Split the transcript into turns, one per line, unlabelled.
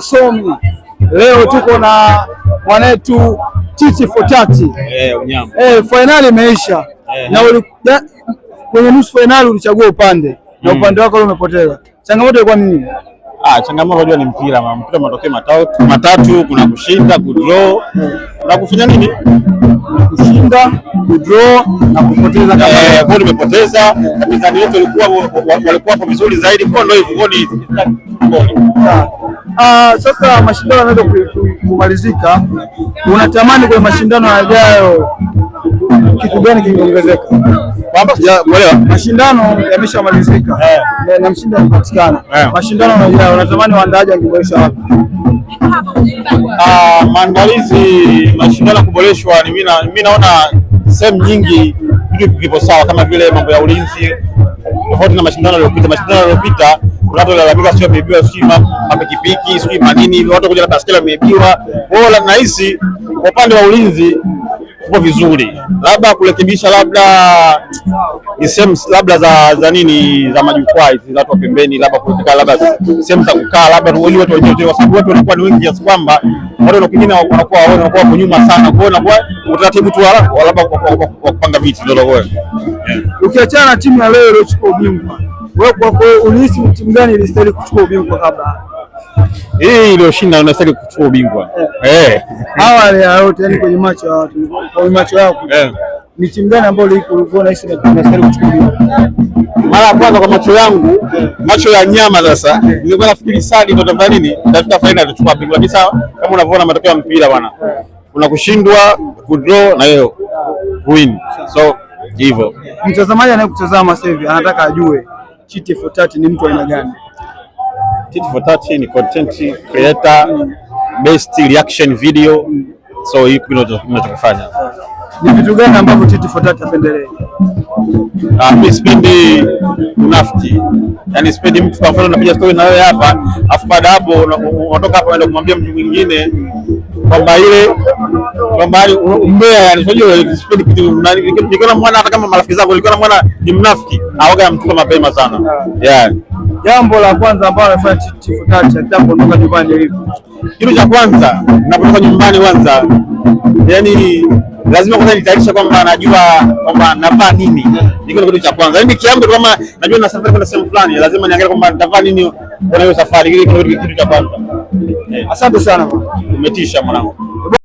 Somi. Leo tuko na mwanetu Titi Fotati.
Unyama.
Finali imeisha. Na kwenye nusu finali ulichagua upande na upande wako umepoteza. Changamoto ilikuwa nini?
Changamoto unajua ni mpira matokeo matatu, kuna kushinda, kudraw na kufanya nini?
Kushinda, kudraw na kupoteza.
Kwa nimepoteza, wapinzani wetu walikuwa hapo vizuri zaidi, kwa ndio hivyo ni.
Sasa mashindano yanaenda kumalizika. Unatamani kwenye mashindano yajayo kitu gani kingeongezeka? Mashindano yameshamalizika na mshindi anapatikana. Mashindano yajayo unatamani waandaaji wangeboresha wapi?
Maandalizi mashindano kuboreshwa, mimi naona sehemu nyingi vitu vipo sawa, kama vile mambo ya ulinzi, tofauti na mashindano yaliyopita. Mashindano yaliyopita watu walalamika sio wameibiwa, sio mapikipiki, sio manini, watu kuja na baskeli wameibiwa. Bora nahisi kwa upande wa ulinzi upo vizuri, labda kurekebisha, labda ni sehemu labda za nini, za majukwaa hizi watu wa pembeni, labda kuweka labda sehemu za kukaa, labda ili watu wenyewe, kwa sababu watu wanakuwa ni wengi kiasi kwamba watu wengine wanakuwa nyuma sana, kwa hiyo utaratibu tu labda kwa kupanga viti ndio wewe.
Ukiachana na timu ya leo iliyochukua ubingwa, wewe kwa ulihisi timu gani ilistahili kuchukua ubingwa kabla?
Hii iliyoshinda inastahili kuchukua ubingwa.
Awali ya yote, yani kwenye macho ya watu, kwa macho yako, ni timu gani ambayo ulikuwa unahisi inastahili kuchukua ubingwa?
Mara ya kwanza kwa macho yangu, macho ya nyama sasa, nilikuwa nafikiri Sadi ndio atafanya nini? Atafika finali atachukua ubingwa. Lakini sawa, kama unavyoona matokeo ya mpira bwana. Kuna kushindwa, kudraw na hiyo win. So hivyo.
Mtazamaji anayekutazama sasa hivi anataka ajue Titi Fotati ni mtu aina gani?
Titi Fotati ni content creator, based reaction video. So hii ndio tunachofanya.
Ni vitu gani ambavyo Titi Fotati apendelee?
Mimi sipendi unafiki. Yaani sipendi mtu kwa mfano unapiga story na wewe hapa, afu baada hapo unatoka hapo unaenda kumwambia mtu mwingine kwamba umbea, yani unajua sipendi kitu. Nikiona mwana, hata kama marafiki zangu nikiona mwana ni mnafiki, hawaga mtuka mapema sana.
Jambo la kwanza ambalo anafanya Titi Fotati atakapoondoka nyumbani hivi.
Kitu cha kwanza ninapotoka nyumbani kwanza, yani lazima kwanza nitayarisha kwamba najua kwamba navaa nini. Niko kitu cha kwanza. Yaani kiambo kama najua na safari kwenda sehemu fulani, lazima niangalie kwamba nitavaa nini kwa hiyo safari. Kitu cha kwanza.
Asante sana.
Umetisha mwanangu.